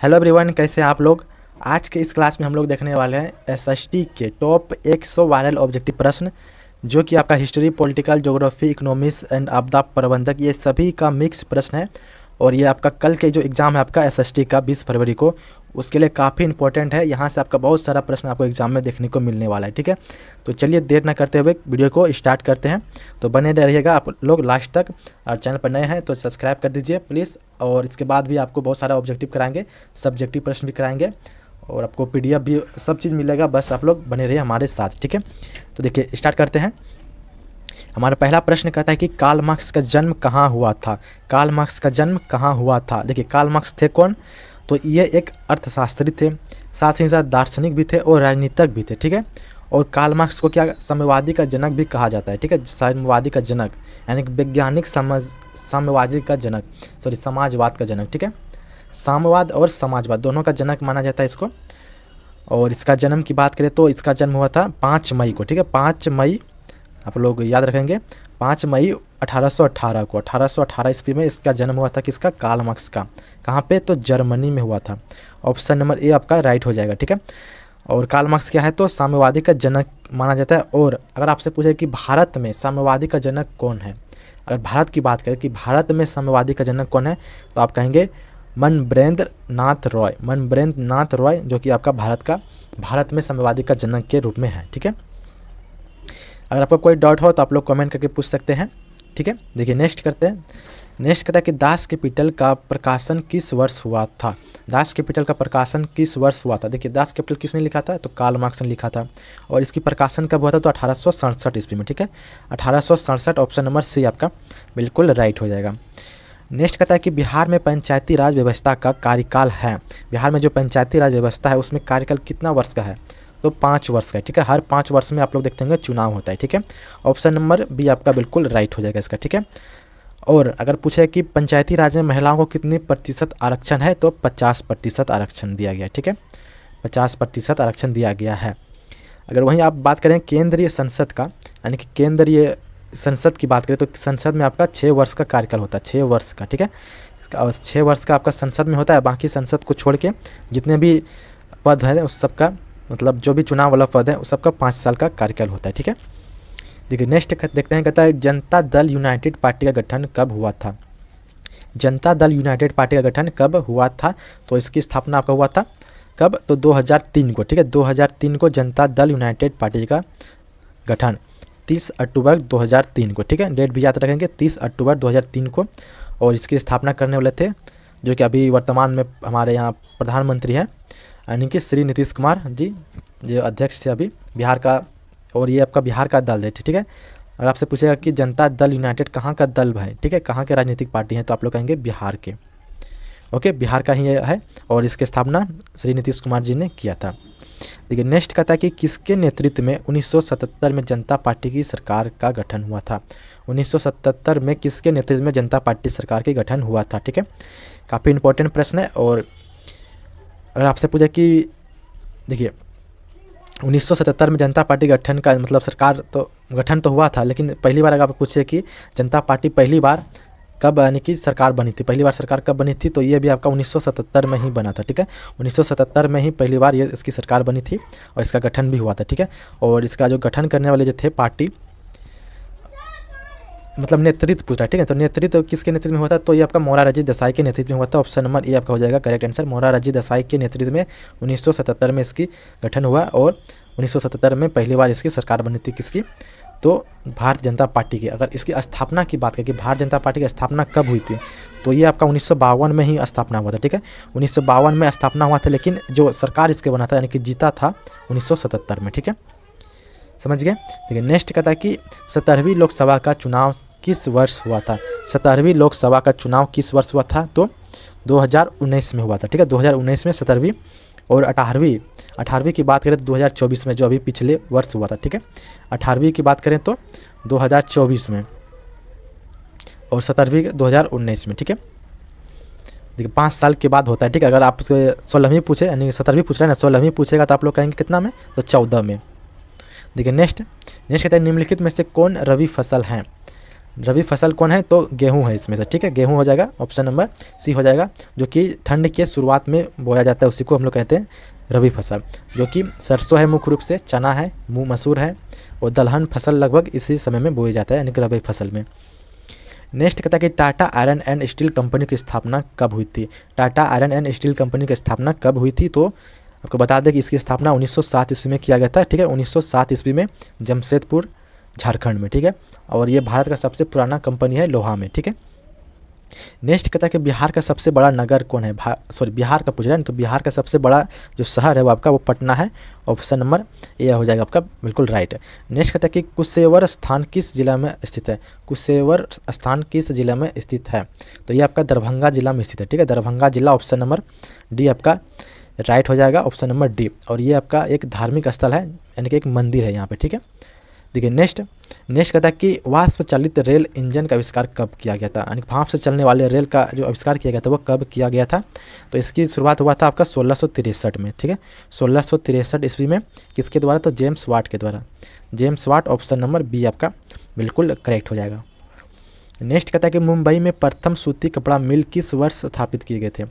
Hello everyone, कैसे हैं आप लोग। आज के इस क्लास में हम लोग देखने वाले हैं एसएसटी के टॉप 100 वायरल ऑब्जेक्टिव प्रश्न, जो कि आपका history, political, geography, economics and आपदा प्रबंधक, ये सभी का मिक्स प्रश्न है। और ये आपका कल के जो एग्ज़ाम है आपका एसएसटी का 20 फरवरी को, उसके लिए काफ़ी इंपॉर्टेंट है। यहाँ से आपका बहुत सारा प्रश्न आपको एग्जाम में देखने को मिलने वाला है। ठीक है, तो चलिए देर न करते हुए वीडियो को स्टार्ट करते हैं। तो बने रहिएगा आप लोग लास्ट तक, और चैनल पर नए हैं तो सब्सक्राइब कर दीजिए प्लीज़। और इसके बाद भी आपको बहुत सारा ऑब्जेक्टिव कराएंगे, सब्जेक्टिव प्रश्न भी कराएंगे, और आपको पीडीएफ भी सब चीज़ मिलेगा। बस आप लोग बने रहिए हमारे साथ। ठीक है, तो देखिए स्टार्ट करते हैं। हमारा पहला प्रश्न कहता है कि कार्ल मार्क्स का जन्म कहाँ हुआ था। कार्ल मार्क्स का जन्म कहाँ हुआ था। देखिए कार्ल मार्क्स थे कौन, तो ये एक अर्थशास्त्री थे, साथ ही साथ दार्शनिक भी थे और राजनीतिक भी थे। ठीक है, और कार्ल मार्क्स को क्या साम्यवादी का जनक भी कहा जाता है। ठीक है, साम्यवादी का जनक यानी वैज्ञानिक साम्यवादी का जनक, समाजवाद का जनक। ठीक है, साम्यवाद और समाजवाद दोनों का जनक माना जाता है इसको। और इसका जन्म की बात करें तो इसका जन्म हुआ था 5 मई को। ठीक है, 5 मई आप लोग याद रखेंगे, 5 मई 1818 को, 1818 ईस्वी में इसका जन्म हुआ था। किसका, कार्ल मार्क्स का। कहाँ पे, तो जर्मनी में हुआ था। ऑप्शन नंबर ए आपका राइट हो जाएगा। ठीक है, और कार्ल मार्क्स क्या है, तो साम्यवादी का जनक माना जाता है। और अगर आपसे पूछे कि भारत में साम्यवादी का जनक कौन है, अगर भारत की बात करें कि भारत में साम्यवादी का जनक कौन है, तो आप कहेंगे मनवेंद्र नाथ रॉय। मनवेंद्र नाथ रॉय जो कि आपका भारत में साम्यवादी का जनक के रूप में है। ठीक है, अगर आपको कोई डाउट हो तो आप लोग कमेंट करके पूछ सकते हैं। ठीक है, देखिए नेक्स्ट करते हैं। नेक्स्ट कहता है कि दास कैपिटल का प्रकाशन किस वर्ष हुआ था। दास कैपिटल का प्रकाशन किस वर्ष हुआ था। देखिए दास कैपिटल किसने लिखा था, तो कार्ल मार्क्स ने लिखा था। और इसकी प्रकाशन कब हुआ था, तो 1867 ईस्वी में। ठीक है, 1867, ऑप्शन नंबर सी आपका बिल्कुल राइट हो जाएगा। नेक्स्ट कहता है कि बिहार में पंचायती राज व्यवस्था का कार्यकाल है। बिहार में जो पंचायती राज व्यवस्था है उसमें कार्यकाल कितना वर्ष का है, तो 5 वर्ष का है। ठीक है, हर 5 वर्ष में आप लोग देखते होंगे चुनाव होता है। ठीक है, ऑप्शन नंबर बी आपका बिल्कुल राइट हो जाएगा इसका। ठीक है, और अगर पूछे कि पंचायती राज में महिलाओं को कितनी प्रतिशत आरक्षण है, तो 50% आरक्षण दिया गया है। ठीक है, 50% आरक्षण दिया गया है। अगर वहीं आप बात करें केंद्रीय संसद का, यानी कि केंद्रीय संसद की बात करें तो संसद में आपका 6 वर्ष का कार्यकाल होता है, 6 वर्ष का। ठीक है, इसका 6 वर्ष का आपका संसद में होता है। बाकी संसद को छोड़ के जितने भी पद हैं उस सबका, मतलब जो भी चुनाव वाला पद है उस सबका 5 साल का कार्यकाल होता है। ठीक है, देखिए नेक्स्ट देखते हैं। कहता है जनता दल यूनाइटेड पार्टी का गठन कब हुआ था। जनता दल यूनाइटेड पार्टी का गठन कब हुआ था, तो इसकी स्थापना आपका हुआ था कब, तो 2003 को। ठीक है, 2003 को जनता दल यूनाइटेड पार्टी का गठन 30 अक्टूबर 2003 को। ठीक है, डेट भी याद रखेंगे, 30 अक्टूबर 2003 को। और इसकी स्थापना करने वाले थे जो कि अभी वर्तमान में हमारे यहाँ प्रधानमंत्री हैं, यानी कि श्री नीतीश कुमार जी, जो अध्यक्ष थे अभी बिहार का। और ये आपका बिहार का दल है। ठीक है, अगर आपसे पूछेगा कि जनता दल यूनाइटेड कहाँ का दल है, ठीक है, कहाँ के राजनीतिक पार्टी हैं, तो आप लोग कहेंगे बिहार के। ओके, बिहार का ही है। और इसकी स्थापना श्री नीतीश कुमार जी ने किया था। देखिए नेक्स्ट कहता है कि किसके नेतृत्व में 1977 में जनता पार्टी की सरकार का गठन हुआ था। 1977 में किसके नेतृत्व में जनता पार्टी सरकार के गठन हुआ था। ठीक है, काफ़ी इंपॉर्टेंट प्रश्न है। और अगर आपसे पूछे कि देखिए 1977 में जनता पार्टी गठन का मतलब सरकार तो गठन तो हुआ था, लेकिन पहली बार अगर आप पूछे कि जनता पार्टी पहली बार कब यानी कि सरकार बनी थी, पहली बार सरकार कब बनी थी, तो ये भी आपका 1977 में ही बना था। ठीक है, 1977 में ही पहली बार ये इसकी सरकार बनी थी और इसका गठन भी हुआ था। ठीक है, और इसका जो गठन करने वाले जो थे पार्टी, मतलब नेतृत्व पूछ रहा है। ठीक है, तो नेतृत्व किसके नेतृत्व में हुआ था, तो ये आपका मोरारजी देसाई के नेतृत्व में हुआ था। ऑप्शन नंबर ए आपका हो जाएगा करेक्ट आंसर। मोरारजी देसाई के नेतृत्व में 1977 में इसकी गठन हुआ। और 1977 में पहली बार इसकी सरकार बनी थी किसकी, तो भारतीय जनता पार्टी की। अगर इसकी स्थापना की बात करें कि भारतीय जनता पार्टी की स्थापना कब हुई थी, तो ये आपका 1952 में ही स्थापना हुआ था। ठीक है, 1952 में स्थापना हुआ था, लेकिन जो सरकार इसके बना था यानी कि जीता था 1977 में। ठीक है, समझ गए। देखिए नेक्स्ट कहता है कि 17वीं लोकसभा का चुनाव किस वर्ष हुआ था। 17वीं लोकसभा का चुनाव किस वर्ष हुआ था, तो 2019 में हुआ था। ठीक है, 2019 में 17वीं। और 18वीं की बात करें तो 2024 में, जो अभी पिछले वर्ष हुआ था। ठीक है, 18वीं की बात करें तो 2024 में, और 17वीं 2019 में। ठीक है, देखिए 5 साल के बाद होता है। ठीक है, अगर आप 16वीं पूछे यानी 17वीं पूछ रहे हैं ना, 16वीं पूछेगा तो आप लोग कहेंगे कितना में, तो 14 में। देखिए नेक्स्ट कहता है निम्नलिखित में से कौन रबी फसल हैं। रबी फसल कौन है, तो गेहूं है इसमें से, ठीक है, गेहूं हो जाएगा, ऑप्शन नंबर सी हो जाएगा, जो कि ठंड के शुरुआत में बोया जाता है, उसी को हम लोग कहते हैं रबी फसल। जो कि सरसों है मुख्य रूप से, चना है, मूंग मसूर है, और दलहन फसल लगभग इसी समय में बोया जाता है, यानी कि रबी फसल में। नेक्स्ट कहता है कि Tata iron and steel company की स्थापना कब हुई थी। Tata iron and steel company की स्थापना कब हुई थी, तो आपको बता दें कि इसकी स्थापना 1907 ईस्वी में किया गया था, ठीक है, 1907 ईस्वी में जमशेदपुर झारखंड में, ठीक है, और ये भारत का सबसे पुराना कंपनी है लोहा में, ठीक है। नेक्स्ट कहता है कि बिहार का सबसे बड़ा नगर कौन है, बिहार का पूछ रहा है, तो बिहार का सबसे बड़ा जो शहर है वो आपका वो पटना है, ऑप्शन नंबर ए हो जाएगा आपका बिल्कुल राइट है। नेक्स्ट कहता है कि कुशेवर स्थान किस जिला में स्थित है। कुशेवर स्थान किस जिला में स्थित है, तो ये आपका दरभंगा जिला में स्थित है, ठीक है, दरभंगा जिला, ऑप्शन नंबर डी आपका राइट हो जाएगा, ऑप्शन नंबर डी। और ये आपका एक धार्मिक स्थल है, यानी कि एक मंदिर है यहाँ पे, ठीक है। देखिए नेक्स्ट कहता है कि वाष्प चालित रेल इंजन का आविष्कार कब किया गया था, यानी भाप से चलने वाले रेल का जो आविष्कार किया गया था वो कब किया गया था, तो इसकी शुरुआत हुआ था आपका 1663 में, ठीक है, 1663 ईस्वी में। किसके द्वारा, तो जेम्स वाट के द्वारा, James Watt, option number B आपका बिल्कुल करेक्ट हो जाएगा। नेक्स्ट कहता है कि मुंबई में प्रथम सूती कपड़ा मिल किस वर्ष स्थापित किए गए थे।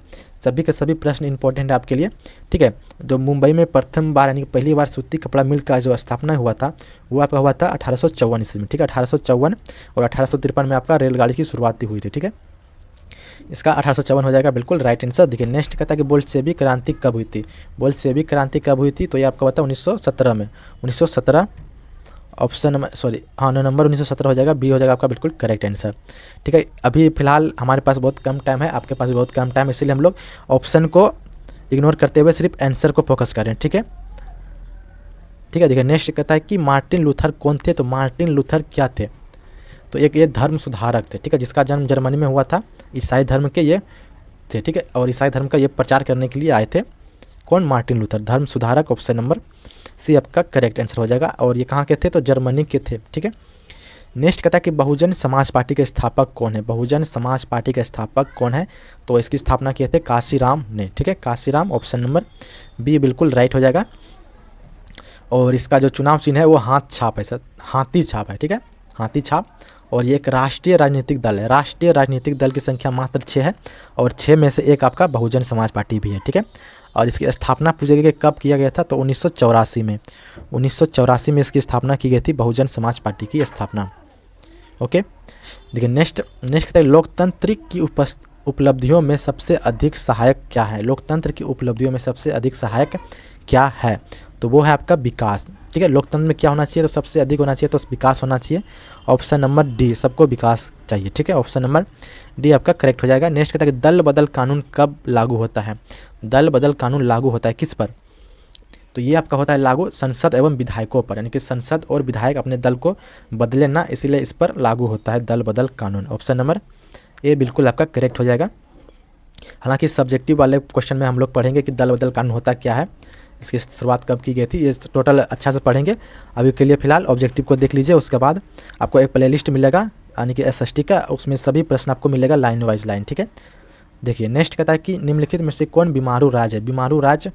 सभी के सभी प्रश्न इंपॉर्टेंट है आपके लिए, ठीक है। जो मुंबई में प्रथम बार यानी कि पहली बार सूती कपड़ा मिल का जो स्थापना हुआ था वो आपका हुआ था 1854 ईस्वी में, ठीक है, 1854, और 1853 में आपका रेलगाड़ी की शुरुआत हुई थी, ठीक है। इसका 1854 हो जाएगा बिल्कुल राइट आंसर। देखिए नेक्स्ट कहता है कि बोल्शेविक क्रांति कब हुई थी। बोल्शेविक क्रांति कब हुई थी, तो ये आपका होता है 1917 में, 1917, ऑप्शन नंबर नंबर 1917 हो जाएगा, बी हो जाएगा आपका बिल्कुल करेक्ट आंसर, ठीक है। अभी फिलहाल हमारे पास बहुत कम टाइम है, आपके पास भी बहुत कम टाइम है, इसीलिए हम लोग ऑप्शन को इग्नोर करते हुए सिर्फ आंसर को फोकस करें, ठीक है, ठीक है। देखिए नेक्स्ट कहता है कि मार्टिन लूथर कौन थे, तो मार्टिन लूथर क्या थे, तो एक ये धर्म सुधारक थे, ठीक है, जिसका जन्म जर्मनी में हुआ था, ईसाई धर्म के ये थे, ठीक है, और ईसाई धर्म का ये प्रचार करने के लिए आए थे, कौन, मार्टिन लूथर, धर्म सुधारक, ऑप्शन नंबर सी आपका करेक्ट आंसर हो जाएगा। और ये कहाँ के थे, तो जर्मनी के थे, ठीक है। नेक्स्ट कहता है कि बहुजन समाज पार्टी के स्थापक कौन है। बहुजन समाज पार्टी के स्थापक कौन है, तो इसकी स्थापना किए थे काशीराम ने, ठीक है, काशीराम, ऑप्शन नंबर बी बिल्कुल राइट हो जाएगा। और इसका जो चुनाव चिन्ह है वो हाथ छाप है, सर हाथी छाप है, ठीक है, हाथी छाप। और ये एक राष्ट्रीय राजनीतिक दल है, राष्ट्रीय राजनीतिक दल की संख्या मात्र 6 है, और 6 में से एक आपका बहुजन समाज पार्टी भी है, ठीक है। और इसकी स्थापना पूछा गया कि कब किया गया था, तो 1984 में, 1984 में इसकी स्थापना की गई थी, बहुजन समाज पार्टी की स्थापना, ओके। देखिए नेक्स्ट कहते हैं लोकतंत्र की उपलब्धियों में सबसे अधिक सहायक क्या है। लोकतंत्र की उपलब्धियों में सबसे अधिक सहायक क्या है, तो वो है आपका विकास, ठीक है। लोकतंत्र में क्या होना चाहिए, तो सबसे अधिक होना चाहिए, तो विकास होना चाहिए, ऑप्शन नंबर डी, सबको विकास चाहिए, ठीक है, ऑप्शन नंबर डी आपका करेक्ट हो जाएगा। नेक्स्ट कहता है कि दल बदल कानून कब लागू होता है। दल बदल कानून लागू होता है किस पर, तो ये आपका होता है लागू संसद एवं विधायकों पर, यानी कि संसद और विधायक अपने दल को बदले ना, इसीलिए इस पर लागू होता है दल बदल कानून, ऑप्शन नंबर ए बिल्कुल आपका करेक्ट हो जाएगा। हालांकि सब्जेक्टिव वाले क्वेश्चन में हम लोग पढ़ेंगे कि दल बदल कानून होता क्या है, इसकी शुरुआत कब की गई थी, ये टोटल अच्छा से पढ़ेंगे। अभी के लिए फिलहाल ऑब्जेक्टिव को देख लीजिए, उसके बाद आपको एक प्लेलिस्ट मिलेगा यानी कि SST का, उसमें सभी प्रश्न आपको मिलेगा लाइन वाइज लाइन, ठीक है। देखिए नेक्स्ट कहता है कि निम्नलिखित में से कौन बीमारू राज्य है। बीमारू राज्य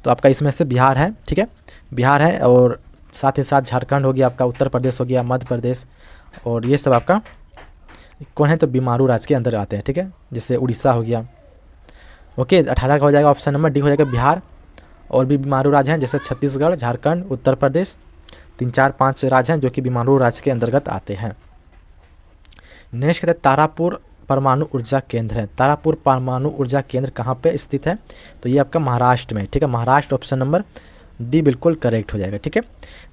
तो आपका इसमें से बिहार है, ठीक है, बिहार है, और साथ ही साथ झारखंड हो गया आपका, उत्तर प्रदेश हो गया, मध्य प्रदेश, और ये सब आपका कौन है, तो बीमारू राज्य के अंदर आते हैं, ठीक है, जैसे उड़ीसा हो गया, ओके। 18 का हो जाएगा, ऑप्शन नंबर डी हो जाएगा बिहार। और भी बीमारू राज्य हैं जैसे छत्तीसगढ़, झारखंड, उत्तर प्रदेश, 3, 4, 5 राज्य हैं जो कि बीमारू राज्य के अंतर्गत आते हैं। नेक्स्ट कहते हैं तारापुर परमाणु ऊर्जा केंद्र है। तारापुर परमाणु ऊर्जा केंद्र कहाँ पे स्थित है, तो ये आपका महाराष्ट्र में, ठीक है, महाराष्ट्र, ऑप्शन नंबर डी बिल्कुल करेक्ट हो जाएगा, ठीक है।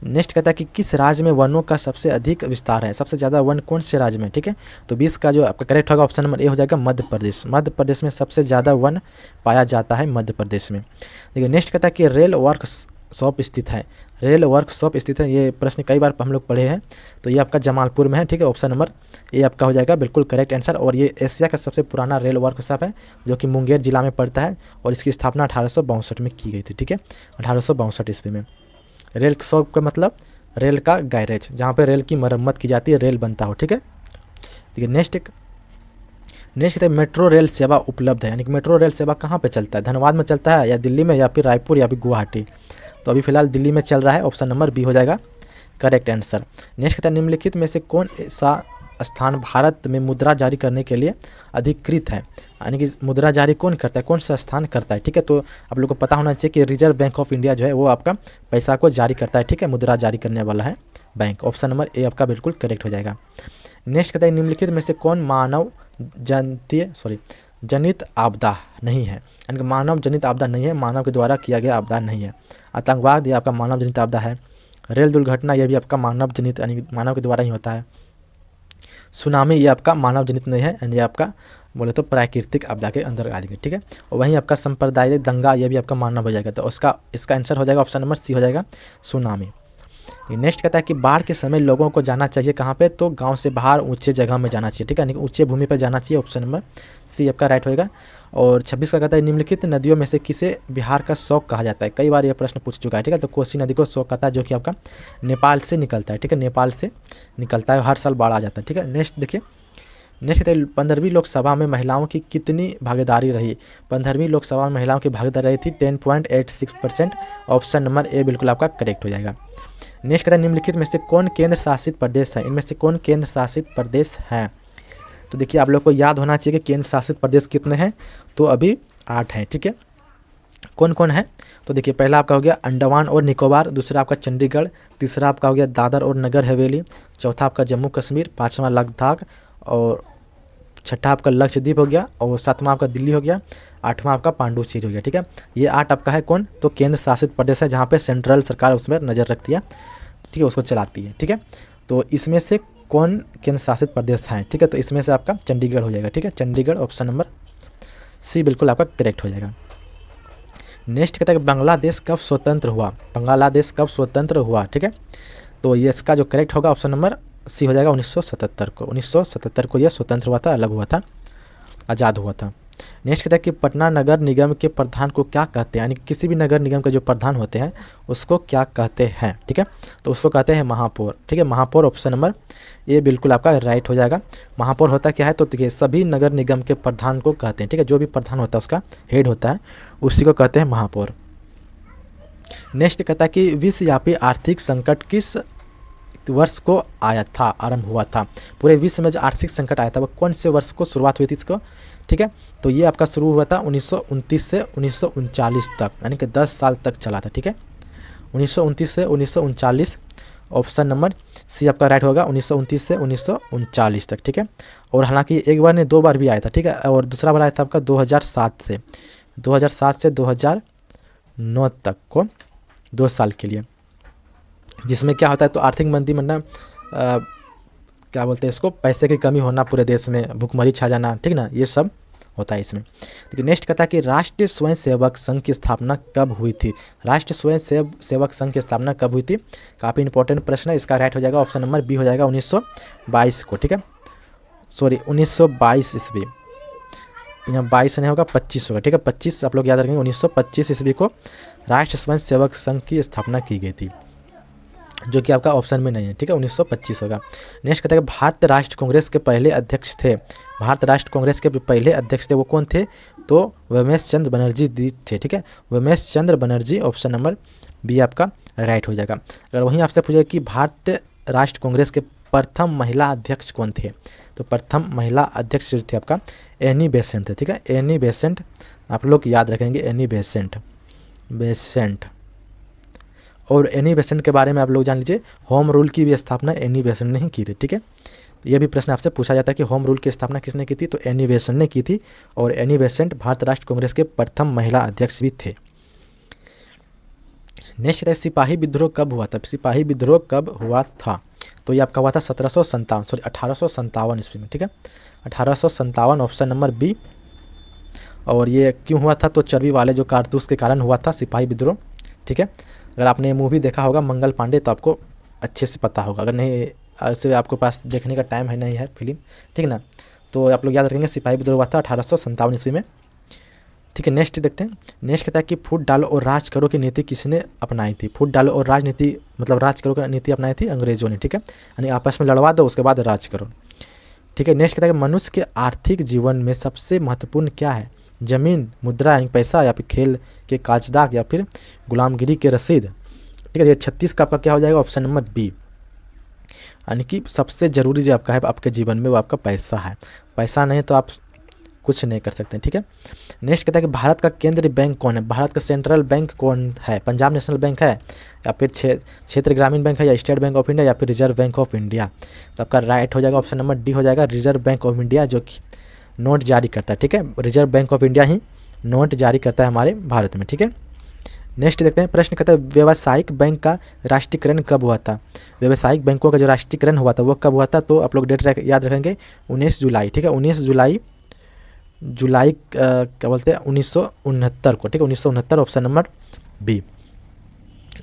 नेक्स्ट कहता है कि किस राज्य में वनों का सबसे अधिक विस्तार है। सबसे ज़्यादा वन कौन से राज्य में, ठीक है, तो 20 का जो आपका करेक्ट होगा ऑप्शन नंबर ए हो जाएगा मध्य प्रदेश। मध्य प्रदेश में सबसे ज़्यादा वन पाया जाता है मध्य प्रदेश में। देखिए नेक्स्ट कहता है कि रेल वर्कशॉप स्थित है। रेल वर्कशॉप स्थित है, ये प्रश्न कई बार हम लोग पढ़े हैं, तो ये आपका जमालपुर में है, ठीक है, ऑप्शन नंबर ए आपका हो जाएगा बिल्कुल करेक्ट आंसर। और ये एशिया का सबसे पुराना रेल वर्कशॉप है जो कि मुंगेर जिला में पड़ता है, और इसकी स्थापना 1862 में की गई थी, ठीक है, 1862 ईस्वी में। रेल शॉप का मतलब रेल का गैरेज, जहाँ पे रेल की मरम्मत की जाती है, रेल बनता हो, ठीक है। देखिए नेक्स्ट कहते हैं मेट्रो रेल सेवा उपलब्ध है, यानी कि मेट्रो रेल सेवा कहाँ पे चलता है, धनबाद में चलता है, या दिल्ली में, या फिर रायपुर, या फिर गुवाहाटी। तो अभी फिलहाल दिल्ली में चल रहा है, ऑप्शन नंबर बी हो जाएगा करेक्ट आंसर। नेक्स्ट कहता है निम्नलिखित में से कौन सा स्थान भारत में मुद्रा जारी करने के लिए अधिकृत है, यानी कि मुद्रा जारी कौन करता है, कौन सा स्थान करता है। ठीक है, तो आप लोग को पता होना चाहिए कि रिजर्व बैंक ऑफ इंडिया जो है वो आपका पैसा को जारी करता है। ठीक है, मुद्रा जारी करने वाला है बैंक। ऑप्शन नंबर ए आपका बिल्कुल करेक्ट हो जाएगा। नेक्स्ट कहता है निम्नलिखित में से कौन मानव जनित आपदा नहीं है, यानी कि मानव जनित आपदा नहीं है, मानव के द्वारा किया गया आपदा नहीं है। आतंकवाद ये आपका मानव जनित आपदा है। रेल दुर्घटना ये भी आपका मानव जनित यानी मानव के द्वारा ही होता है। सुनामी ये आपका मानव जनित नहीं है, यानी आपका बोले तो प्राकृतिक आपदा के अंदर आ जाएगा। ठीक है, और वहीं आपका सांप्रदायिक दंगा ये भी आपका मानव हो जाएगा। तो इसका आंसर हो जाएगा ऑप्शन नंबर सी हो जाएगा, सुनामी। नेक्स्ट कहता है कि बाढ़ के समय लोगों को जाना चाहिए कहाँ पे, तो गांव से बाहर ऊंचे जगह में जाना चाहिए। ठीक है, यानी ऊंचे भूमि पर जाना चाहिए। ऑप्शन नंबर सी आपका राइट होएगा। और 26 का कहता है निम्नलिखित नदियों में से किसे बिहार का शौक कहा जाता है। कई बार यह प्रश्न पूछ चुका है। ठीक है, तो कोसी नदी को शौक कहता है, जो कि आपका नेपाल से निकलता है। ठीक है, नेपाल से निकलता है, हर साल बाढ़ आ जाता है। ठीक है, नेक्स्ट देखिए, नेक्स्ट कहता है 15वीं लोकसभा में महिलाओं की कितनी भागीदारी रही। 15वीं लोकसभा में महिलाओं की भागीदारी रही थी 10.86%। ऑप्शन नंबर ए बिल्कुल आपका करेक्ट हो जाएगा। नेक्स्ट कहता है निम्नलिखित में से कौन केंद्र शासित प्रदेश है, इनमें से कौन केंद्र शासित प्रदेश है। तो देखिए आप लोग को याद होना चाहिए कि केंद्र शासित प्रदेश कितने हैं, तो अभी 8 हैं। ठीक है, कौन कौन है, तो देखिए पहला आपका हो गया अंडमान और निकोबार, दूसरा आपका चंडीगढ़, तीसरा आपका हो गया दादर और नगर हवेली, चौथा आपका जम्मू कश्मीर, पाँचवा लद्दाख, और छठा आपका लक्षद्वीप हो गया, और सातवां आपका दिल्ली हो गया, आठवां आपका पांडुचेरी हो गया। ठीक है, ये 8 आपका है कौन, तो केंद्र शासित प्रदेश है, जहाँ पे सेंट्रल सरकार उसमें नज़र रखती है। ठीक है, उसको चलाती है। ठीक है, तो इसमें से कौन केंद्र शासित प्रदेश है। ठीक है, तो इसमें से आपका चंडीगढ़ हो जाएगा। ठीक है, चंडीगढ़ ऑप्शन नंबर सी बिल्कुल आपका करेक्ट हो जाएगा। नेक्स्ट कहता है कि बांग्लादेश कब स्वतंत्र हुआ, बांग्लादेश कब स्वतंत्र हुआ। ठीक है, तो ये इसका जो करेक्ट होगा ऑप्शन नंबर सी हो जाएगा 1977 को। 1977 को यह स्वतंत्र हुआ था, अलग हुआ था, आज़ाद हुआ था। नेक्स्ट कहता है कि पटना नगर निगम के प्रधान को क्या कहते हैं, यानी किसी भी नगर निगम के जो प्रधान होते हैं उसको क्या कहते हैं। ठीक है, तो उसको कहते हैं महापौर। ठीक है, महापौर ऑप्शन नंबर ये बिल्कुल आपका राइट हो जाएगा। महापौर होता क्या है, तो देखिए सभी नगर निगम के प्रधान को कहते हैं। ठीक है, जो भी प्रधान होता है उसका हेड होता है, उसी को कहते हैं महापौर। नेक्स्ट कहता है कि विश्वव्यापी आर्थिक संकट किस वर्ष को आया था, आरंभ हुआ था। पूरे विश्व में जो आर्थिक संकट आया था वो कौन से वर्ष को शुरुआत हुई थी इसको। ठीक है, तो ये आपका शुरू हुआ था 1929 से 1939 तक, यानी कि 10 साल तक चला था। ठीक है, 1929 से 1939, ऑप्शन नंबर सी आपका राइट होगा, 1929 से 1939 तक। ठीक है, और हालांकि एक बार नहीं 2 बार भी आया था। ठीक है, और दूसरा बार आया था आपका 2007 से 2009 तक को, 2 साल के लिए, जिसमें क्या होता है, तो आर्थिक मंदी मतलब क्या बोलते हैं इसको, पैसे की कमी होना पूरे देश में, भुखमरी छा जाना। ठीक ना, ये सब होता है इसमें। देखिए नेक्स्ट कहता है कि राष्ट्रीय स्वयंसेवक संघ की स्थापना कब हुई थी। राष्ट्रीय स्वयंसेवक संघ की स्थापना कब हुई थी, काफ़ी इंपॉर्टेंट प्रश्न है। इसका राइट हो जाएगा ऑप्शन नंबर बी हो जाएगा 1922 को। ठीक है, सॉरी 1922 ईस्वी, यहाँ 22 नहीं होगा 25 होगा। ठीक है, 25 आप लोग याद रखेंगे, 1925 ईस्वी को राष्ट्रीय स्वयंसेवक संघ की स्थापना की गई थी, जो कि आपका ऑप्शन में नहीं है। ठीक है, 1925 होगा। नेक्स्ट कहता है कि भारतीय राष्ट्र कांग्रेस के पहले अध्यक्ष थे, भारत राष्ट्र कांग्रेस के पहले अध्यक्ष थे वो कौन थे, तो उमेश चंद्र बनर्जी जी थे। ठीक है, Umesh Chandra Banerjee, option number B आपका राइट हो जाएगा। अगर वहीं आपसे पूछे कि भारतीय राष्ट्र कांग्रेस के प्रथम महिला अध्यक्ष कौन थे, तो प्रथम महिला अध्यक्ष जो थे आपका एनी बेसेंट थे। ठीक है, एनी बेसेंट आप लोग याद रखेंगे, एनी बेसेंट। और एनी बेसेंट के बारे में आप लोग जान लीजिए, होम रूल की भी स्थापना एनी बेसेंट ने ही की थी। ठीक है, तो यह भी प्रश्न आपसे पूछा जाता है कि होम रूल की स्थापना किसने की थी, तो एनी बेसेंट ने की थी, और एनी बेसेंट भारत राष्ट्र कांग्रेस के प्रथम महिला अध्यक्ष भी थे। नेक्स्ट है सिपाही विद्रोह कब हुआ था, सिपाही विद्रोह कब हुआ था, तो ये आपका हुआ था 1857 ईस्वी में। ठीक है, 1857 ऑप्शन नंबर बी। और ये क्यों हुआ था, तो चर्बी वाले जो कारतूस के कारण हुआ था सिपाही विद्रोह। ठीक है, अगर आपने मूवी देखा होगा मंगल पांडे तो आपको अच्छे से पता होगा, अगर नहीं ऐसे आपके पास देखने का टाइम है नहीं है फिल्म, ठीक है ना, तो आप लोग याद रखेंगे सिपाही विद्रोह हुआ था 1857 ईस्वी में। ठीक है, नेक्स्ट देखते हैं। नेक्स्ट कहता है कि फूट डालो और राज करो की नीति किसने अपनाई थी। फूट डालो और राजनीति मतलब राज करो की नीति अपनाई थी अंग्रेजों ने। ठीक है, यानी आपस में लड़वा दो उसके बाद राज करो। ठीक है, नेक्स्ट कहता है कि मनुष्य के आर्थिक जीवन में सबसे महत्वपूर्ण क्या है, जमीन, मुद्रा यानी पैसा, या फिर खेल के काजदाग, या फिर गुलामगिरी के रसीद। ठीक है, ये 36 का आपका क्या हो जाएगा, ऑप्शन नंबर बी। यानी कि सबसे ज़रूरी जो आपका है आपके जीवन में वो आपका पैसा है। पैसा नहीं तो आप कुछ नहीं कर सकते, ठीक है। नेक्स्ट कहता है कि भारत का केंद्रीय बैंक कौन है? भारत का सेंट्रल बैंक कौन है? पंजाब नेशनल बैंक है, या फिर क्षेत्र ग्रामीण बैंक है, या स्टेट बैंक ऑफ इंडिया, या फिर रिजर्व बैंक ऑफ इंडिया? तो आपका राइट हो जाएगा ऑप्शन नंबर डी हो जाएगा, रिजर्व बैंक ऑफ इंडिया, जो कि नोट जारी करता है, ठीक है। Reserve bank of India he note जारी करता है हमारे भारत में, ठीक है। नेक्स्ट देखते हैं प्रश्न कहता है व्यावसायिक बैंक का राष्ट्रीयकरण कब हुआ था? व्यावसायिक बैंकों का जो राष्ट्रीयकरण हुआ था वो कब हुआ था? तो आप लोग डेट याद रखेंगे 19 जुलाई, ठीक है। 19 जुलाई क्या बोलते हैं 1969 को, ठीक है। 1969 option number B.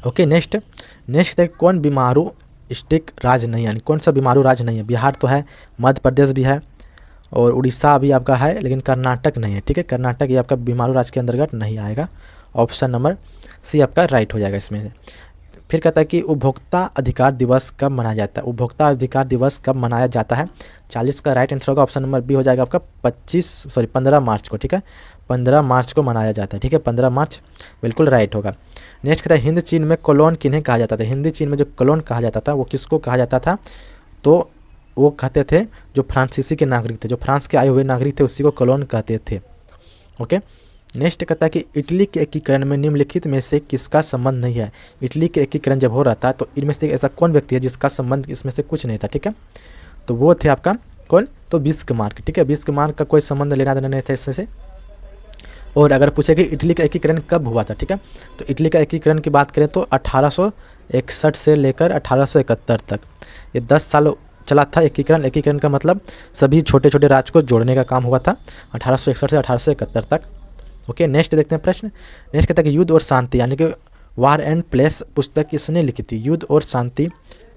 Okay next देखते हैं कौन बीमारू स्टिक राज्य नहीं है, यानी कौन सा बीमारू राज्य नहीं है? बिहार तो है, मध्य प्रदेश भी है, और उड़ीसा भी आपका है, लेकिन कर्नाटक नहीं है, ठीक है। कर्नाटक ये आपका बीमारू राज्य के अंतर्गत नहीं आएगा। ऑप्शन नंबर सी आपका राइट हो जाएगा इसमें। फिर कहता है कि उपभोक्ता अधिकार दिवस कब मनाया जाता है? उपभोक्ता अधिकार दिवस कब मनाया जाता है? 40 का राइट आंसर होगा ऑप्शन नंबर बी हो जाएगा आपका 15 मार्च को, ठीक है। 15 मार्च को मनाया जाता है, ठीक है। 15 मार्च बिल्कुल राइट होगा। नेक्स्ट कहता है हिंद चीन में कॉलोन किन्हें कहा जाता था? हिंदी चीन में जो कॉलोन कहा जाता था वो किसको कहा जाता था? तो वो कहते थे जो फ्रांसीसी के नागरिक थे, जो फ्रांस के आए हुए नागरिक थे, उसी को कॉलोन कहते थे। ओके नेक्स्ट कहता है कि इटली के एकीकरण में निम्नलिखित में से किसका संबंध नहीं है? इटली के एकीकरण जब हो रहा था तो इनमें से ऐसा कौन व्यक्ति है जिसका संबंध इसमें से कुछ नहीं था, ठीक है। तो वो थे आपका कौन? तो बिस्मार्क, ठीक है। बिस्मार्क का कोई संबंध लेना देना नहीं था इससे से। और अगर पूछे कि इटली का एकीकरण कब हुआ था, ठीक है, तो इटली का एकीकरण की बात करें तो 1861 से लेकर 1871 तक ये 10 साल चला था एकीकरण। एकीकरण का मतलब सभी छोटे छोटे राज्य को जोड़ने का काम हुआ था 1861 से 1871 तक। ओके नेक्स्ट देखते हैं प्रश्न। नेक्स्ट कहता है कि युद्ध और शांति यानी कि वार एंड प्लेस पुस्तक किसने लिखी थी? युद्ध और शांति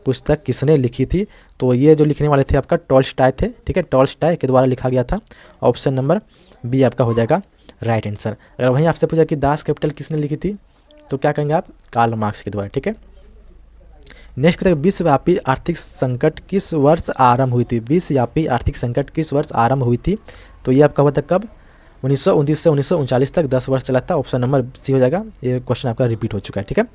पुस्तक किसने लिखी थी? तो ये जो लिखने वाले थे आपका टॉल्स्टॉय थे, ठीक है। टॉल्स्टॉय के द्वारा लिखा गया था। ऑप्शन नंबर बी आपका हो जाएगा राइट आंसर। अगर वहीं आपसे पूछा कि दास कैपिटल किसने लिखी थी तो क्या कहेंगे आप? कार्ल मार्क्स के द्वारा, ठीक है। नेक्स्ट कहते हैं विश्वव्यापी आर्थिक संकट किस वर्ष आरंभ हुई थी? विश्वव्यापी आर्थिक संकट किस वर्ष आरंभ हुई थी? तो ये आपका हुआ था कब? 1929 से 1939 तक 10 वर्ष चला था। ऑप्शन नंबर सी हो जाएगा। ये क्वेश्चन आपका रिपीट हो चुका है, ठीक है।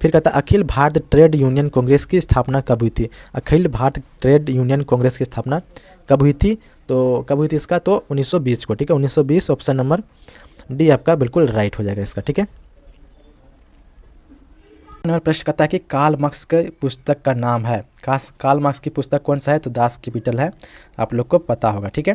फिर कहता है अखिल भारत ट्रेड यूनियन कांग्रेस की स्थापना कब हुई थी? अखिल भारत ट्रेड यूनियन कांग्रेस की स्थापना कब हुई थी? तो कब हुई थी इसका? तो 1920 को, ठीक है। 1920 ऑप्शन नंबर डी आपका बिल्कुल राइट हो जाएगा इसका, ठीक है। प्रश्न कहता है कि कार्ल मार्क्स के पुस्तक का नाम है, कार्ल मार्क्स की पुस्तक कौन सा है? तो दास कैपिटल है, आप लोग को पता होगा, ठीक है।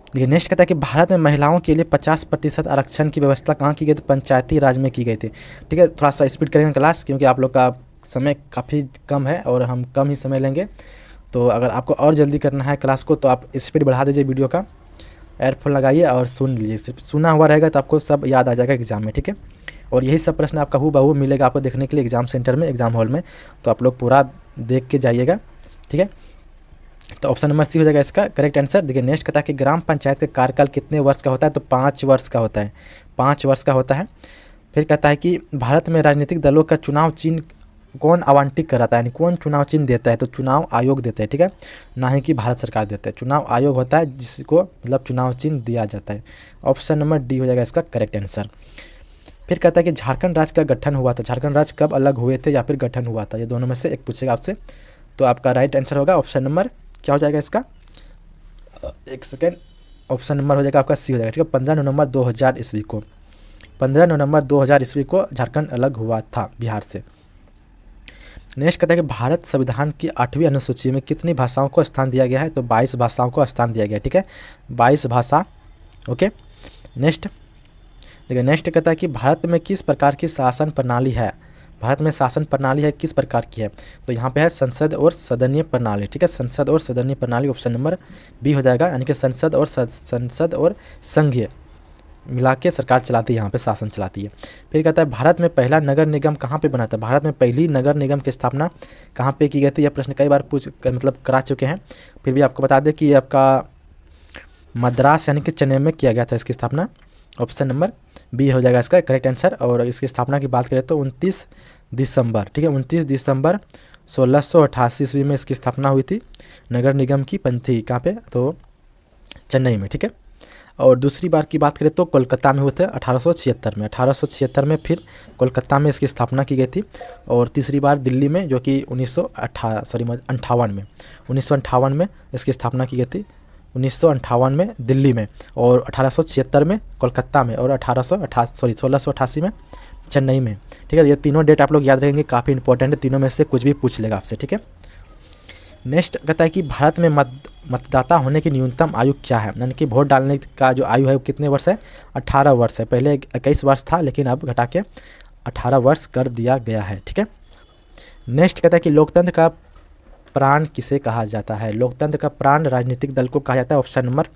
देखिए नेक्स्ट कहता है कि भारत में महिलाओं के लिए 50% आरक्षण की व्यवस्था कहाँ की गई थी? पंचायती राज में की गई थी, ठीक है। थोड़ा सा स्पीड करेंगे क्लास क्योंकि आप लोग का समय काफ़ी कम है और हम कम ही समय लेंगे। तो अगर आपको और जल्दी करना है क्लास को तो आप स्पीड बढ़ा दीजिए वीडियो का, एयरफोन लगाइए और सुन लीजिए। सिर्फ सुना हुआ रहेगा तो आपको सब याद आ जाएगा एग्जाम में, ठीक है। और यही सब प्रश्न आपका हूबहू मिलेगा आपको देखने के लिए एग्जाम सेंटर में, एग्जाम हॉल में। तो आप लोग पूरा देख के जाइएगा, ठीक है। तो ऑप्शन नंबर सी हो जाएगा इसका करेक्ट आंसर। देखिए नेक्स्ट कहता है कि ग्राम पंचायत का कार्यकाल कितने वर्ष का होता है? तो 5 वर्ष का होता है, 5 वर्ष का होता है। फिर कहता है कि भारत में राजनीतिक दलों का चुनाव चिन्ह कौन आवंटित कराता है, यानी कौन चुनाव चिन्ह देता है? तो चुनाव आयोग देता है, ठीक है, ना ही कि भारत सरकार देता है। चुनाव आयोग होता है जिसको मतलब चुनाव चिन्ह दिया जाता है। ऑप्शन नंबर डी हो जाएगा इसका करेक्ट आंसर। फिर कहता है कि झारखंड राज्य का गठन हुआ था, झारखंड राज्य कब अलग हुए थे या फिर गठन हुआ था? ये दोनों में से एक पूछेगा आपसे, तो आपका राइट आंसर होगा ऑप्शन नंबर क्या हो जाएगा इसका? एक सेकेंड, ऑप्शन नंबर हो जाएगा आपका सी हो जाएगा, ठीक है। 15 नवंबर 2000 ईस्वी को, 15 नवंबर 2000 ईस्वी को झारखंड अलग हुआ था बिहार से। नेक्स्ट कहता है कि भारत संविधान की 8वीं अनुसूची में कितनी भाषाओं को स्थान दिया गया है? तो 22 भाषाओं को स्थान दिया गया, ठीक है, 22 भाषा। ओके नेक्स्ट देखिए नेक्स्ट कहता है कि भारत में किस प्रकार की शासन प्रणाली है? भारत में शासन प्रणाली है किस प्रकार की है? तो यहाँ पे है संसद और सदनीय प्रणाली, ठीक है, संसद और सदनीय प्रणाली। ऑप्शन नंबर बी हो जाएगा, यानी कि संसद और संघीय मिला के सरकार चलाती है, यहाँ पे शासन चलाती है। फिर कहता है भारत में पहला नगर निगम कहाँ पे बना था? भारत में पहली नगर निगम की स्थापना कहाँ पे की गई थी? यह प्रश्न कई बार करा चुके हैं, फिर भी आपको बता दें कि ये आपका मद्रास यानी कि चेन्नई में किया गया था इसकी स्थापना। ऑप्शन नंबर बी हो जाएगा इसका करेक्ट आंसर। और इसकी स्थापना की बात करें तो 29 दिसंबर, ठीक है, 29 दिसंबर 1688 ईस्वी में इसकी स्थापना हुई थी नगर निगम की। पंथी कहाँ पे? तो चेन्नई में, ठीक है। और दूसरी बार की बात करें तो कोलकाता में हुए थे 1876 में। 1876 में फिर कोलकाता में इसकी स्थापना की गई थी। और तीसरी बार दिल्ली में, जो कि 1958 में 1958 में इसकी स्थापना की गई थी। 1958 में दिल्ली में, और 1876 में कोलकाता में, और 1688 में चेन्नई में। ठीक है, ये तीनों डेट आप लोग याद रखेंगे, काफ़ी इंपॉर्टेंट है। तीनों में से कुछ भी पूछ लेगा आपसे। ठीक है, नेक्स्ट कहता है कि भारत में मतदाता होने की न्यूनतम आयु क्या है, यानी कि वोट डालने का जो आयु है वो कितने वर्ष है? 18 वर्ष है। पहले 21 वर्ष था, लेकिन अब घटा के 18 वर्ष कर दिया गया है। ठीक है, नेक्स्ट कहता है कि लोकतंत्र का प्राण किसे कहा जाता है? लोकतंत्र का प्राण राजनीतिक दल को कहा जाता है। ऑप्शन नंबर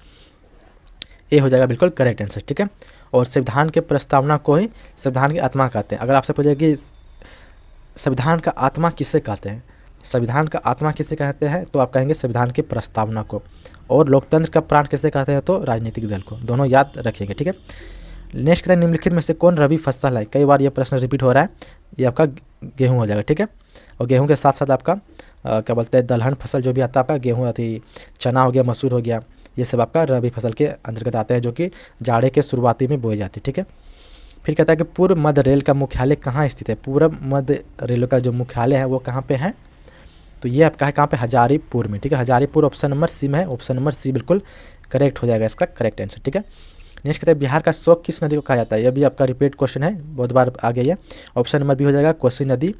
ए हो जाएगा बिल्कुल करेक्ट आंसर। ठीक है, और संविधान के प्रस्तावना को ही संविधान की आत्मा कहते हैं। अगर आपसे पूछे कि संविधान का आत्मा किसे कहते हैं, संविधान का आत्मा किसे कहते हैं, तो आप कहेंगे संविधान की प्रस्तावना को। और लोकतंत्र का प्राण किसे कहते हैं, तो राजनीतिक दल को। दोनों याद रखिएगा। ठीक है, नेक्स्ट कहते हैं निम्नलिखित में से कौन रबी फसल है? कई बार ये प्रश्न रिपीट हो रहा है। ये आपका गेहूँ हो जाएगा। ठीक है, और गेहूँ के साथ साथ आपका क्या बोलते हैं, दलहन फसल जो भी आता है आपका, गेहूँ आती, चना हो गया, मसूर हो गया, ये सब आपका रबी फसल के अंतर्गत आते हैं, जो कि जाड़े के शुरुआती में बोई जाती है। ठीक है, फिर कहता है कि पूर्व मध्य रेल का मुख्यालय कहाँ स्थित है? पूर्व मध्य रेल का जो मुख्यालय है वो कहाँ पे है? तो ये आपका है कहाँ पे? हजारीपुर में। ठीक है, हजारीपुर ऑप्शन नंबर सी में है। ऑप्शन नंबर सी बिल्कुल करेक्ट हो जाएगा इसका करेक्ट आंसर। ठीक है, नेक्स्ट कहते हैं बिहार का शोक किस नदी को कहा जाता है? यह भी आपका रिपीट क्वेश्चन है, बहुत बार आ गया है। ऑप्शन नंबर बी हो जाएगा कोसी नदी।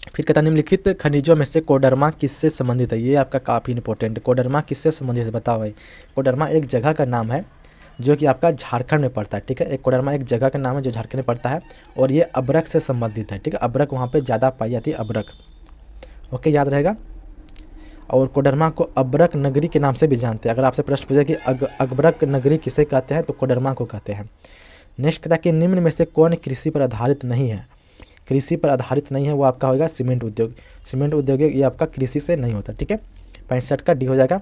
फिर कहता है निम्नलिखित खनिजों में से कोडरमा किससे संबंधित है? ये आपका काफ़ी इंपॉर्टेंट है। कोडरमा किससे संबंधित है बताओ भाई। कोडरमा एक जगह का नाम है जो कि आपका झारखंड में पड़ता है। ठीक है, एक कोडरमा एक जगह का नाम है जो झारखंड में पड़ता है, और ये अबरक से संबंधित है। ठीक है, अबरक वहाँ पे ज़्यादा पाई जाती है, अबरक। ओके, याद रहेगा। और कोडरमा को अबरक नगरी के नाम से भी जानते हैं। अगर आपसे प्रश्न पूछे कि अबरक नगरी किसे कहते हैं, तो कोडरमा को कहते हैं। नेक्स्ट कहता है कि निम्न में से कौन कृषि पर आधारित नहीं है? कृषि पर आधारित नहीं है वो आपका होगा सीमेंट उद्योग। सीमेंट उद्योग ये आपका कृषि से नहीं होता। ठीक है, 65 का डी हो जाएगा।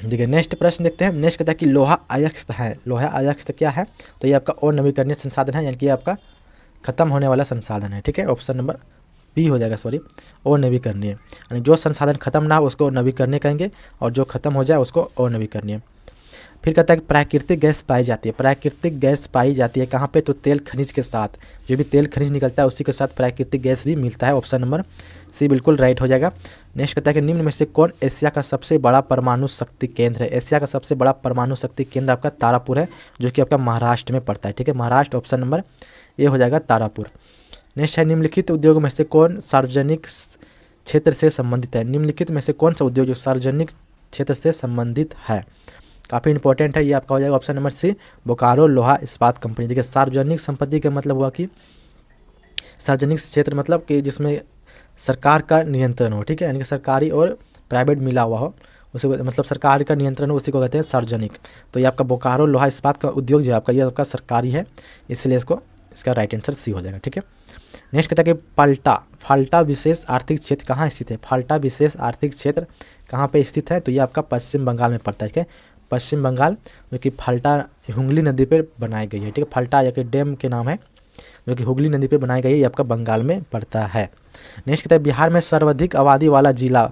देखिए नेक्स्ट प्रश्न देखते हैं। नेक्स्ट कहता है कि लोहा अयस्क है। लोहा अयस्क क्या है? तो ये आपका और नवीकरणीय संसाधन है, यानी कि आपका खत्म होने वाला संसाधन है। ठीक है, ऑप्शन नंबर बी हो जाएगा, सॉरी, और नवीकरणीय, यानी जो संसाधन खत्म ना हो उसको नवीकरणीय कहेंगे, और जो खत्म हो जाए उसको और नवीकरणीय। फिर कहता है कि प्राकृतिक गैस पाई जाती है। प्राकृतिक गैस पाई जाती है कहाँ पे? तो तेल खनिज के साथ, जो भी तेल खनिज निकलता है उसी के साथ प्राकृतिक गैस भी मिलता है। ऑप्शन नंबर सी बिल्कुल राइट हो जाएगा। नेक्स्ट कहता है कि निम्न में से कौन एशिया का सबसे बड़ा परमाणु शक्ति केंद्र है? एशिया का सबसे बड़ा परमाणु शक्ति केंद्र आपका तारापुर है, जो कि आपका महाराष्ट्र में पड़ता है। ठीक है, महाराष्ट्र, ऑप्शन नंबर ए हो जाएगा तारापुर। नेक्स्ट है निम्नलिखित उद्योगों में से कौन सार्वजनिक क्षेत्र से संबंधित है? निम्नलिखित में से कौन सा उद्योग जो सार्वजनिक क्षेत्र से संबंधित है? काफ़ी इंपॉर्टेंट है, ये आपका हो जाएगा ऑप्शन नंबर सी, बोकारो लोहा इस्पात कंपनी। देखिए सार्वजनिक संपत्ति का मतलब हुआ कि सार्वजनिक क्षेत्र मतलब कि जिसमें सरकार का नियंत्रण हो। ठीक है, यानी कि सरकारी और प्राइवेट मिला हुआ हो, उसी को मतलब सरकार का नियंत्रण हो, उसी को कहते हैं सार्वजनिक। तो ये आपका बोकारो लोहा इस्पात का उद्योग जो आपका, ये आपका सरकारी है, इसलिए इसका राइट आंसर सी हो जाएगा। ठीक है, नेक्स्ट कहता है कि फाल्टा विशेष आर्थिक क्षेत्र कहाँ स्थित है? फाल्टा विशेष आर्थिक क्षेत्र कहाँ पे स्थित है? तो ये आपका पश्चिम बंगाल में पड़ता है। ठीक है, पश्चिम बंगाल, जो कि फाल्टा हुगली नदी पर बनाई गई है। ठीक है, फाल्टा या कि डैम के नाम है, जो कि हुगली नदी पर बनाई गई है, ये आपका बंगाल में पड़ता है। नेक्स्ट कहता है बिहार में सर्वाधिक आबादी वाला जिला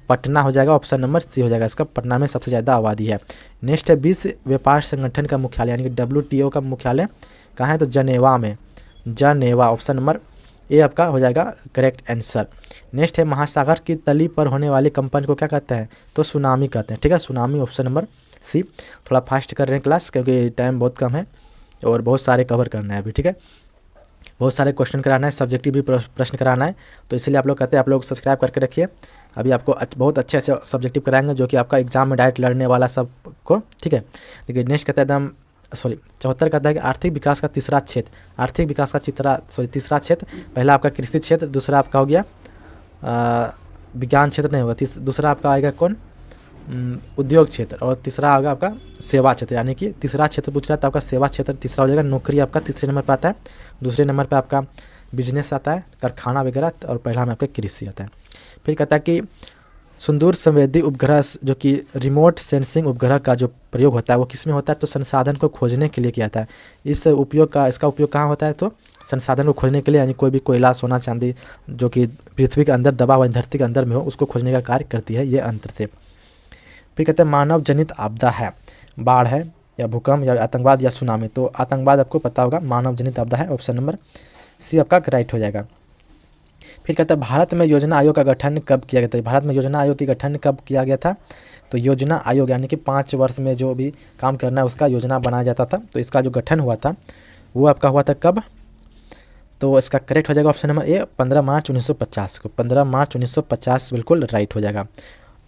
पटना हो जाएगा। ऑप्शन नंबर सी हो जाएगा इसका, पटना में सबसे ज़्यादा आबादी है। नेक्स्ट है विश्व व्यापार संगठन का मुख्यालय, यानी कि WTO का मुख्यालय कहाँ है? तो जनेवा में, जनेवा, ऑप्शन नंबर ए आपका हो जाएगा करेक्ट आंसर। नेक्स्ट है महासागर की तली पर होने वाली कंपनी को क्या कहते हैं? तो सुनामी कहते हैं। ठीक है, सुनामी, ऑप्शन नंबर सी। थोड़ा फास्ट कर रहे हैं क्लास, क्योंकि टाइम बहुत कम है और बहुत सारे कवर करना है अभी। ठीक है, बहुत सारे क्वेश्चन कराना है, सब्जेक्टिव भी प्रश्न कराना है, तो इसलिए आप लोग कहते हैं आप लोग सब्सक्राइब करके रखिए। अभी आपको बहुत अच्छे सब्जेक्टिव कराएंगे, जो कि आपका एग्जाम में डायरेक्ट लड़ने वाला सबको। ठीक है, देखिए नेक्स्ट कहता है एकदम 74 कहता है कि आर्थिक विकास का तीसरा क्षेत्र, आर्थिक विकास का तीसरा क्षेत्र, पहला आपका कृषि क्षेत्र, दूसरा आपका हो गया विज्ञान क्षेत्र नहीं होगा, दूसरा आपका आएगा कौन? उद्योग क्षेत्र, और तीसरा आएगा आपका सेवा क्षेत्र। यानी कि तीसरा क्षेत्र पूछ रहा है तो आपका सेवा क्षेत्र तीसरा हो जाएगा। नौकरी आपका तीसरे नंबर पर आता है, दूसरे नंबर पर आपका बिजनेस आता है, कारखाना वगैरह, और पहला में आपका कृषि आता है। फिर कहता है कि सुदूर संवेदी उपग्रह, जो कि रिमोट सेंसिंग उपग्रह का जो प्रयोग होता है वो किस में होता है? तो संसाधन को खोजने के लिए किया जाता है। इसका उपयोग कहाँ होता है? तो संसाधन को खोजने के लिए, यानी कोई भी कोयला, सोना, चांदी जो कि पृथ्वी के अंदर दबा हुआ, धरती के अंदर में हो, उसको खोजने का कार्य करती है ये अंतर से। फिर कहते हैं मानव जनित आपदा है, बाढ़ है या भूकंप या आतंकवाद या सुनामी। तो आतंकवाद आपको पता होगा, मानव जनित आपदा है, ऑप्शन नंबर सी आपका राइट हो जाएगा। फिर कहता है भारत में योजना आयोग का गठन कब किया गया था। भारत में योजना आयोग की गठन कब किया गया था। तो योजना आयोग यानी कि 5 वर्ष में जो भी काम करना है उसका योजना बनाया जाता था। तो इसका जो गठन हुआ था वो आपका हुआ था कब। तो इसका करेक्ट हो जाएगा ऑप्शन नंबर ए 15 मार्च 1950 को। 15 मार्च 1950 बिल्कुल राइट हो जाएगा।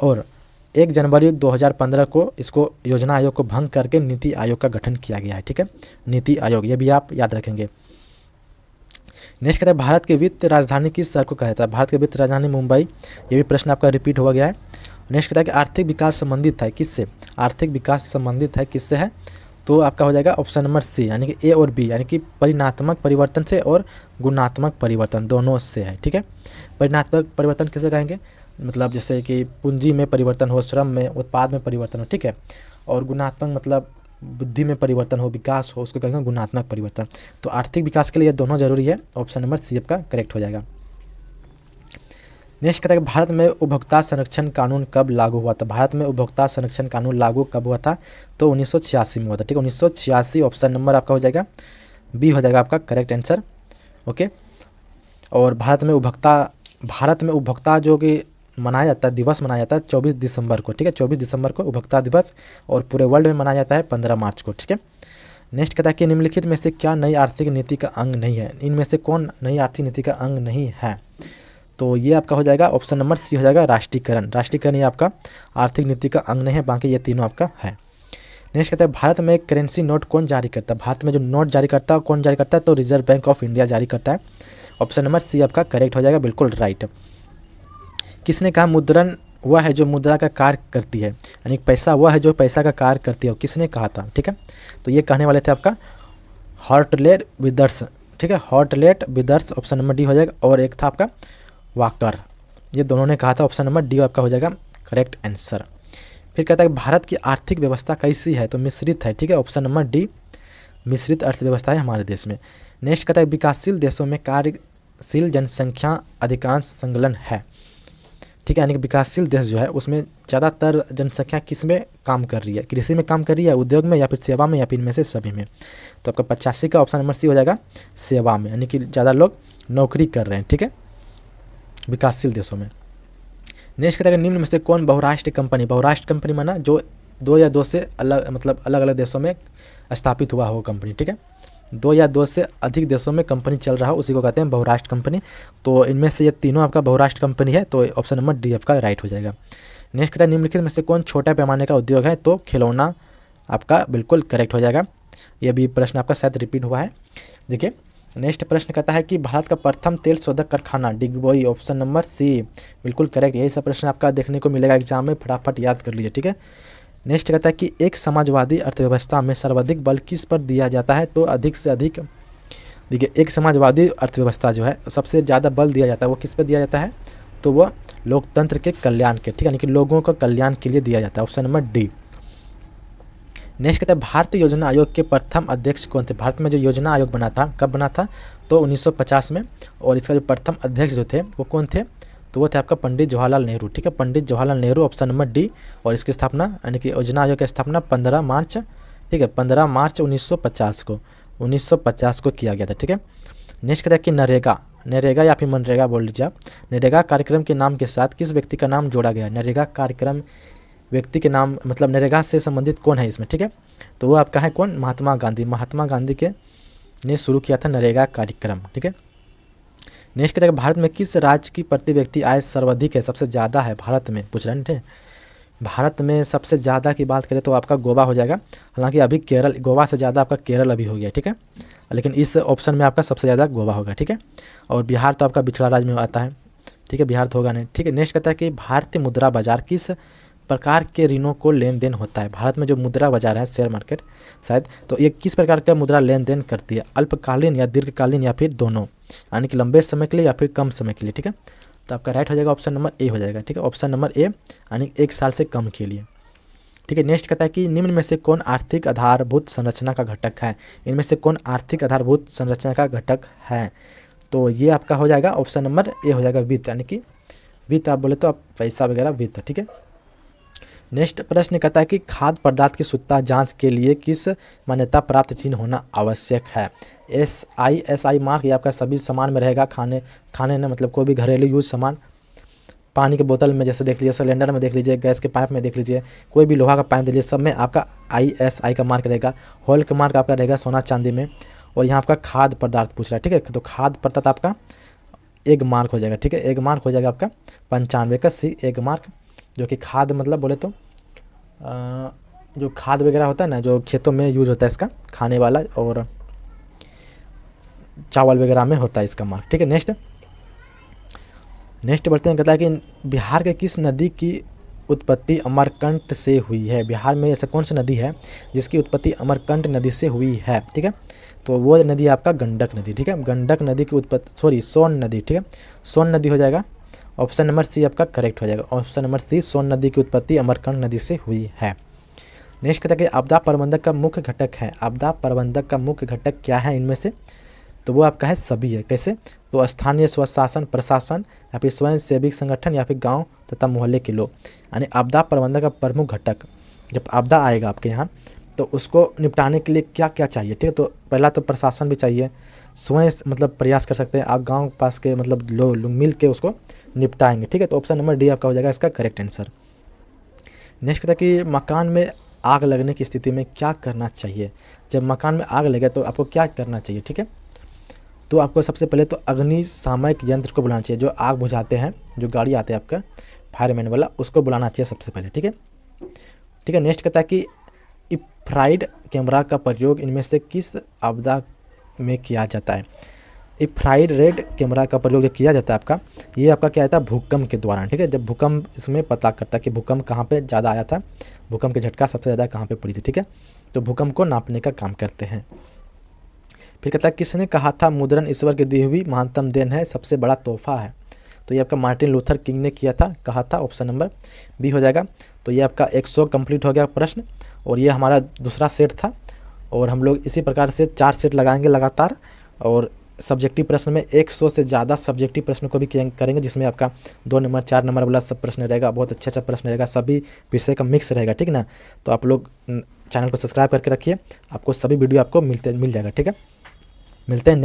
और 1 जनवरी 2015 को इसको योजना आयोग को भंग करके नीति आयोग का गठन किया गया है। ठीक है, नीति आयोग, ये भी आप याद रखेंगे। नेक्स्ट कहता है भारत की वित्त राजधानी किस शहर को कहा जाता है। भारत की वित्त राजधानी मुंबई, ये भी प्रश्न आपका रिपीट हुआ गया है। नेक्स्ट कहता है कि आर्थिक विकास संबंधित है किससे। आर्थिक विकास संबंधित है किससे है। तो आपका हो जाएगा ऑप्शन नंबर सी यानी कि ए और बी, यानी कि परिणात्मक परिवर्तन से और गुणात्मक परिवर्तन दोनों से है। ठीक है, परिणात्मक परिवर्तन किसे कहेंगे, मतलब जैसे कि पूंजी में परिवर्तन हो, श्रम में, उत्पाद में परिवर्तन हो। ठीक है, और गुणात्मक मतलब बुद्धि में परिवर्तन हो, विकास हो, उसको कहेंगे गुणात्मक परिवर्तन। तो आर्थिक विकास के लिए दोनों जरूरी है। ऑप्शन नंबर सी आपका करेक्ट हो जाएगा। नेक्स्ट कहता है कि भारत में उपभोक्ता संरक्षण कानून कब लागू हुआ था। भारत में उपभोक्ता संरक्षण कानून लागू कब हुआ था। तो 1986 में हुआ था। ठीक है, 1986 ऑप्शन नंबर आपका हो जाएगा बी हो जाएगा आपका करेक्ट आंसर। ओके, और भारत में उपभोक्ता जो कि मनाया जाता है, दिवस मनाया जाता है 24 दिसंबर को। ठीक है, 24 दिसंबर को उपभोक्ता दिवस, और पूरे वर्ल्ड में मनाया जाता है 15 मार्च को। ठीक है, नेक्स्ट कहता है कि निम्नलिखित में से क्या नई आर्थिक नीति का अंग नहीं है। इनमें से कौन नई आर्थिक नीति का अंग नहीं है। तो ये आपका हो जाएगा ऑप्शन नंबर सी हो जाएगा राष्ट्रीयकरण। राष्ट्रीयकरण ये आपका आर्थिक नीति का अंग नहीं है, बाकी ये तीनों आपका है। नेक्स्ट कहता है भारत में करेंसी नोट कौन जारी करता है। भारत में जो नोट जारी करता है कौन जारी करता है। तो रिजर्व बैंक ऑफ इंडिया जारी करता है। ऑप्शन नंबर सी आपका करेक्ट हो जाएगा, बिल्कुल राइट। किसने कहा मुद्रण वह है जो मुद्रा का कार्य करती है, यानी पैसा वह है जो पैसा का कार्य करती है, किसने कहा था। ठीक है, तो ये कहने वाले थे आपका हॉर्टलेट विदर्स। ठीक है, हॉर्टलेट विदर्स ऑप्शन नंबर डी हो जाएगा। और एक था आपका वाकर, ये दोनों ने कहा था। ऑप्शन नंबर डी आपका हो जाएगा करेक्ट आंसर। फिर कहता है कि भारत की आर्थिक व्यवस्था कैसी है। तो मिश्रित है। ठीक है, ऑप्शन नंबर डी मिश्रित अर्थव्यवस्था है हमारे देश में। नेक्स्ट कहता है विकासशील देशों में कार्यशील जनसंख्या अधिकांश संलग्न है। ठीक है, यानी कि विकासशील देश जो है उसमें ज़्यादातर जनसंख्या किस में काम कर रही है, कृषि में काम कर रही है, उद्योग में, या फिर सेवा में, या फिर इनमें से सभी में। तो आपका 85 का ऑप्शन नंबर सी हो जाएगा सेवा में, यानी कि ज़्यादा लोग नौकरी कर रहे हैं। ठीक है, विकासशील देशों में। नेक्स्ट कहता है निम्न में से कौन बहुराष्ट्रीय कंपनी। बहुराष्ट्रीय कंपनी माना जो 2 या 2 से अलग मतलब अलग अलग देशों में स्थापित हुआ हो कंपनी। ठीक है, 2 या 2 से अधिक देशों में कंपनी चल रहा हो उसी को कहते हैं बहुराष्ट्र कंपनी। तो इनमें से ये तीनों आपका बहुराष्ट्र कंपनी है। तो ऑप्शन नंबर डी आपका राइट हो जाएगा। नेक्स्ट कहता है निम्नलिखित में से कौन छोटा पैमाने का उद्योग है। तो खिलौना आपका बिल्कुल करेक्ट हो जाएगा। यह भी प्रश्न आपका शायद रिपीट हुआ है। देखिए नेक्स्ट प्रश्न कहता है कि भारत का प्रथम तेल शोधक कारखाना डिगबोई, ऑप्शन नंबर सी बिल्कुल करेक्ट। यही सब प्रश्न आपका देखने को मिलेगा एग्जाम में, फटाफट याद कर लीजिए। ठीक है, नेक्स्ट कहता है कि एक समाजवादी अर्थव्यवस्था में सर्वाधिक बल किस पर दिया जाता है। तो अधिक से अधिक, देखिए एक समाजवादी अर्थव्यवस्था जो है सबसे ज़्यादा बल दिया जाता है वो किस पर दिया जाता है। तो वह लोकतंत्र के कल्याण के, ठीक है, यानी कि लोगों का कल्याण के लिए दिया जाता है। Option number D. नेक्स्ट कहता है भारतीय योजना आयोग के प्रथम अध्यक्ष कौन थे। भारत में जो योजना आयोग बना था कब बना था। तो 1950 में। और इसका जो प्रथम अध्यक्ष जो थे वो कौन थे। तो वो थे आपका पंडित जवाहरलाल नेहरू। ठीक है, Pandit Jawaharlal Nehru option number D. और इसकी स्थापना यानी कि योजना आयोग की स्थापना 15 मार्च, ठीक है, 15 मार्च 1950 को किया गया था। ठीक है, नेक्स्ट कहता है कि नरेगा या फिर मनरेगा बोल लीजिए आप। नरेगा कार्यक्रम के नाम के साथ किस व्यक्ति का नाम जोड़ा गया है। नरेगा कार्यक्रम व्यक्ति के नाम मतलब नरेगा से संबंधित कौन है इसमें। ठीक है, तो वो आपका है कौन, महात्मा गांधी। महात्मा गांधी के ने शुरू किया था नरेगा कार्यक्रम। ठीक है, नेक्स्ट कहता है भारत में किस राज्य की प्रति व्यक्ति आय सर्वाधिक है, सबसे ज़्यादा है भारत में, पूछ रहे थे। भारत में सबसे ज़्यादा की बात करें तो आपका गोवा हो जाएगा। हालांकि अभी केरल, गोवा से ज़्यादा आपका केरल अभी हो गया। ठीक है, लेकिन इस ऑप्शन में आपका सबसे ज़्यादा गोवा होगा। ठीक है, और बिहार तो आपका पिछड़ा राज्य में आता है। ठीक है, बिहार तो होगा नहीं। ठीक है, नेक्स्ट कहता है कि भारतीय मुद्रा बाजार किस प्रकार के ऋणों को लेन देन होता है। भारत में जो मुद्रा बाजार है शेयर मार्केट शायद, तो ये किस प्रकार का मुद्रा लेन देन करती है। अल्पकालीन या दीर्घकालीन या फिर दोनों, यानी कि लंबे समय के लिए या फिर कम समय के लिए। ठीक है, तो आपका राइट हो जाएगा ऑप्शन नंबर ए हो जाएगा। ठीक है, ऑप्शन नंबर ए यानी 1 साल से कम के लिए। ठीक है, नेक्स्ट कहता है कि निम्न में से कौन आर्थिक आधारभूत संरचना का घटक है। इनमें से कौन आर्थिक आधारभूत संरचना का घटक है। तो ये आपका हो जाएगा ऑप्शन नंबर ए हो जाएगा वित्त, यानी कि वित्त आप बोले तो आप पैसा वगैरह वित्त। ठीक है, नेक्स्ट प्रश्न कहता है कि खाद्य पदार्थ की शुद्धता जांच के लिए किस मान्यता प्राप्त चिन्ह होना आवश्यक है। SI मार्क ये आपका सभी सामान में रहेगा, खाने में मतलब कोई भी घरेलू यूज सामान, पानी के बोतल में जैसे देख लीजिए, सिलेंडर में देख लीजिए, गैस के पाइप में देख लीजिए, कोई भी लोहा का पाइप देख लीजिए, सब में आपका ISI का मार्क रहेगा। हॉल का मार्क आपका रहेगा सोना चांदी में। और यहाँ आपका खाद्य पदार्थ पूछ रहा है, ठीक है, तो खाद्य पदार्थ आपका एक मार्क हो जाएगा, ठीक है, एक मार्क हो जाएगा आपका 95 का C एक मार्क, जो कि खाद मतलब बोले तो जो खाद वगैरह होता है ना, जो खेतों में यूज होता है इसका खाने वाला, और चावल वगैरह में होता है इसका मार्क, ठीक है। नेक्स्ट बढ़ते हैं, कहता है कि बिहार के किस नदी की उत्पत्ति अमरकंटक से हुई है। बिहार में ऐसा कौन सी नदी है जिसकी उत्पत्ति अमरकंटक नदी से हुई है, ठीक है, तो वो नदी आपका गंडक नदी, ठीक है, गंडक नदी की उत्पत्ति सोन नदी, ठीक है, सोन नदी हो जाएगा। ऑप्शन नंबर C आपका करेक्ट हो जाएगा, ऑप्शन नंबर C सोन नदी की उत्पत्ति अमरकंटक नदी से हुई है। नेक्स्ट कहता है कि आपदा प्रबंधक का मुख्य घटक है। आपदा प्रबंधक का मुख्य घटक क्या है इनमें से, तो वो आपका है सभी है। कैसे, तो स्थानीय स्वशासन प्रशासन, या फिर स्वयं सेवी संगठन, या फिर गांव तथा मोहल्ले के लोग। यानी आपदा प्रबंधन का प्रमुख घटक, जब आपदा आएगा आपके यहाँ तो उसको निपटाने के लिए क्या क्या चाहिए, ठीक है, तो पहला तो प्रशासन भी चाहिए, स्वयं मतलब प्रयास कर सकते हैं आप, गाँव पास के मतलब लोग मिल के उसको निपटाएंगे, ठीक है, तो ऑप्शन नंबर D आपका हो जाएगा इसका करेक्ट आंसर। नेक्स्ट कहता है कि मकान में आग लगने की स्थिति में क्या करना चाहिए। जब मकान में आग लगे तो आपको क्या करना चाहिए, ठीक है, तो आपको सबसे पहले तो अग्निशामक यंत्र को बुलाना चाहिए, जो आग बुझाते हैं, जो गाड़ी आते हैं आपका फायरमैन वाला, उसको बुलाना चाहिए सबसे पहले, ठीक है, ठीक है। नेक्स्ट कहता है कि इंफ्रारेड कैमरा का प्रयोग इनमें से किस आपदा में किया जाता है। इंफ्रारेड कैमरा का प्रयोग जो किया जाता है आपका, ये आपका क्या आता है भूकंप के दौरान, ठीक है, जब भूकंप इसमें पता करता है कि भूकंप कहाँ पे ज़्यादा आया था, भूकंप की झटका सबसे ज़्यादा कहाँ पे पड़ी थी, ठीक है, तो भूकंप को नापने का काम करते हैं। फिर कहता है किसने कहा था मुद्रण ईश्वर की दी हुई महानतम देन है, सबसे बड़ा तोहफा है, तो ये आपका मार्टिन लूथर किंग ने किया था, कहा था, ऑप्शन नंबर B हो जाएगा। तो ये आपका 100 कंप्लीट हो गया प्रश्न, और ये हमारा दूसरा सेट था, और हम लोग इसी प्रकार से 4 सेट लगाएंगे लगातार, और सब्जेक्टिव प्रश्न में 100 से ज़्यादा सब्जेक्टिव प्रश्न को भी करेंगे, जिसमें आपका 2 नंबर 4 नंबर वाला सब प्रश्न रहेगा, बहुत अच्छा प्रश्न रहेगा, सभी विषय का मिक्स रहेगा, ठीक ना। तो आप लोग चैनल को सब्सक्राइब करके रखिए, आपको सभी वीडियो आपको मिल जाएगा, ठीक है। मिलते हैं।